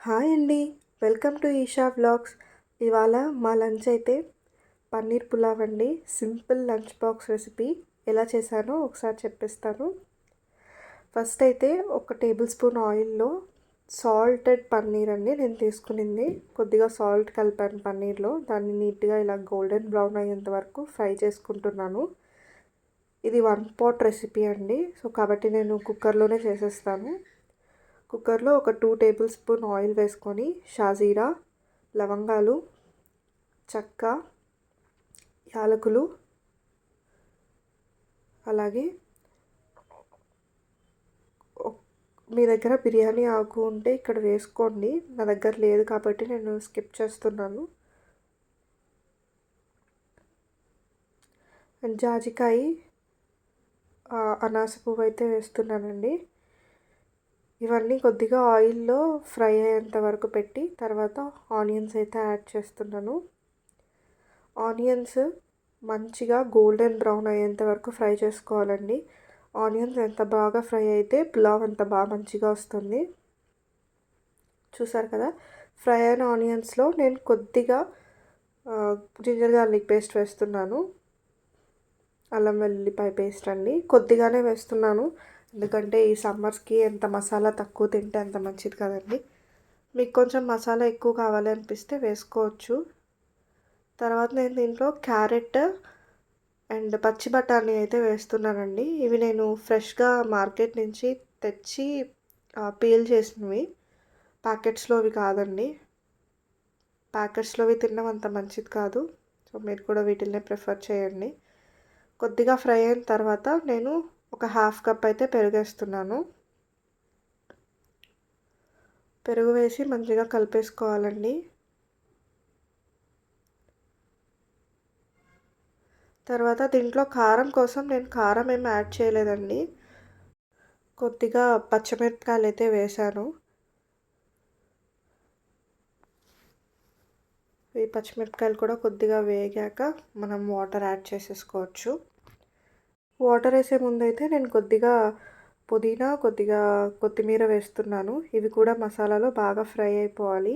Hi అండి. Welcome to Eesha vlogs. ఇవాళ మా లంచ్ అయితే పన్నీర్ పులావ్ అండి. సింపుల్ లంచ్ బాక్స్ రెసిపీ ఎలా చేశానో ఒకసారి చెప్పిస్తాను. ఫస్ట్ అయితే ఒక టేబుల్ స్పూన్ ఆయిల్లో సాల్టెడ్ పన్నీర్ అండి నేను తీసుకునింది. కొద్దిగా సాల్ట్ కలిపాను పన్నీర్లో. దాన్ని నీట్గా ఇలా గోల్డెన్ బ్రౌన్ అయ్యేంత వరకు ఫ్రై చేసుకుంటున్నాను. ఇది 1 pot రెసిపీ అండి. సో కాబట్టి నేను కుక్కర్లోనే చేసేస్తాను. కుక్కర్లో ఒక 2 టేబుల్ స్పూన్ ఆయిల్ వేసుకొని షాజీరా, లవంగాలు, చెక్క, యాలకులు, అలాగే మీ దగ్గర బిర్యానీ ఆకు ఉంటే ఇక్కడ వేసుకోండి. నా దగ్గర లేదు కాబట్టి నేను స్కిప్ చేస్తున్నాను. జాజికాయ, అనాస పువ్వు అయితే వేస్తున్నానండి. ఇవన్నీ కొద్దిగా ఆయిల్లో ఫ్రై అయ్యేంత వరకు పెట్టి తర్వాత ఆనియన్స్ అయితే యాడ్ చేస్తున్నాను. ఆనియన్స్ మంచిగా గోల్డెన్ బ్రౌన్ అయ్యేంత వరకు ఫ్రై చేసుకోవాలండి. ఆనియన్స్ ఎంత బాగా ఫ్రై అయితే పులావ్ అంత బాగా మంచిగా వస్తుంది. చూసారు కదా, ఫ్రై అయిన ఆనియన్స్లో నేను కొద్దిగా జింజర్ గార్లిక్ పేస్ట్ వేస్తున్నాను. అల్లం వెల్లుల్లిపాయ పేస్ట్ అండి, కొద్దిగానే వేస్తున్నాను. ఎందుకంటే ఈ సమ్మర్స్కి ఎంత మసాలా తక్కువ తింటే అంత మంచిది కదండి. మీకు కొంచెం మసాలా ఎక్కువ కావాలి అనిపిస్తే వేసుకోవచ్చు. తర్వాత నేను దీంట్లో క్యారెట్ అండ్ పచ్చి బఠానీ అయితే వేస్తున్నానండి. ఇవి నేను ఫ్రెష్గా మార్కెట్ నుంచి తెచ్చి పీల్ చేసినవి, ప్యాకెట్స్లోవి కాదండి. ప్యాకెట్స్లోవి తినడం అంత మంచిది కాదు. సో మీరు కూడా వీటిల్నే ప్రిఫర్ చేయండి. కొద్దిగా ఫ్రై అయిన తర్వాత నేను ఒక 1/2 కప్ అయితే పెరుగేస్తున్నాను. పెరుగు వేసి మంచిగా కలిపేసుకోవాలండి. తర్వాత దీంట్లో కారం కోసం నేను కారం ఏమి యాడ్ చేయలేదండి. కొద్దిగా పచ్చిమిరపకాయలు అయితే వేశాను. ఈ పచ్చిమిరపకాయలు కూడా కొద్దిగా వేగాక మనం వాటర్ యాడ్ చేసేసుకోవచ్చు. వాటర్ వేసే ముందు అయితే నేను కొద్దిగా పుదీనా, కొద్దిగా కొత్తిమీర వేస్తున్నాను. ఇవి కూడా మసాలాలో బాగా ఫ్రై అయిపోవాలి.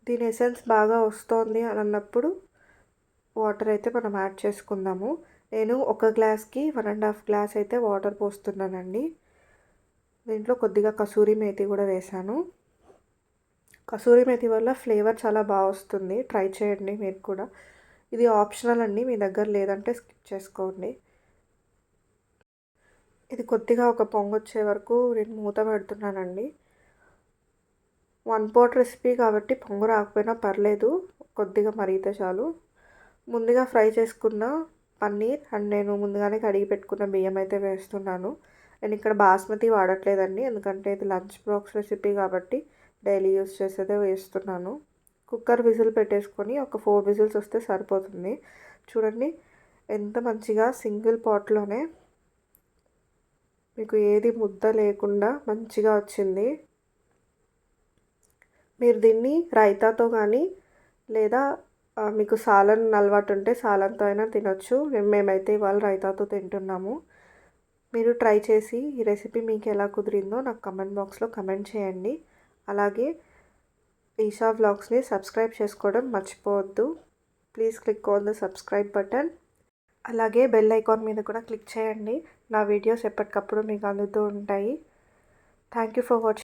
దీని ఎసెన్స్ బాగా వస్తుంది అని అన్నప్పుడు వాటర్ అయితే మనం యాడ్ చేసుకుందాము. నేను ఒక గ్లాస్కి 1.5 గ్లాస్ అయితే వాటర్ పోస్తున్నానండి. దీంట్లో కొద్దిగా కసూరి మేతి కూడా వేశాను. కసూరి మేతి వల్ల ఫ్లేవర్ చాలా బాగా వస్తుంది. ట్రై చేయండి మీరు కూడా. ఇది ఆప్షనల్ అండి, మీ దగ్గర లేదంటే స్కిప్ చేసుకోండి. ఇది కొద్దిగా ఒక పొంగు వచ్చే వరకు నేను మూత పెడుతున్నానండి. 1 pot రెసిపీ కాబట్టి పొంగు రాకపోయినా పర్లేదు, కొద్దిగా మరిగితే చాలు. ముందుగా ఫ్రై చేసుకున్న పన్నీర్ అండ్ నేను ముందుగానే కడిగి పెట్టుకున్న బియ్యం అయితే వేస్తున్నాను. నేను ఇక్కడ బాస్మతి వాడట్లేదండి, ఎందుకంటే ఇది లంచ్ బాక్స్ రెసిపీ కాబట్టి డైలీ యూస్ చేసేదే వేస్తున్నాను. కుక్కర్ విజిల్ పెట్టేసుకొని ఒక 4 విజిల్స్ వస్తే సరిపోతుంది. చూడండి ఎంత మంచిగా సింగిల్ పాట్లోనే మీకు ఏది ముద్ద లేకుండా మంచిగా వచ్చింది. మీరు దీన్ని రైతాతో కానీ లేదా మీకు సాలన్ అలవాటు ఉంటే సాలన్తో అయినా తినొచ్చు. మేమైతే ఇవాళ రైతాతో తింటున్నాము. మీరు ట్రై చేసి ఈ రెసిపీ మీకు ఎలా కుదిరిందో నాకు కమెంట్ బాక్స్లో కమెంట్ చేయండి. అలాగే ఈషా వ్లాగ్స్ని సబ్స్క్రైబ్ చేసుకోవడం మర్చిపోవద్దు. Please click on the subscribe button. అలాగే బెల్ ఐకాన్ మీద కూడా క్లిక్ చేయండి. నా వీడియోస్ ఎప్పటికప్పుడు మీకు అందుతూ ఉంటాయి. Thank you for watching.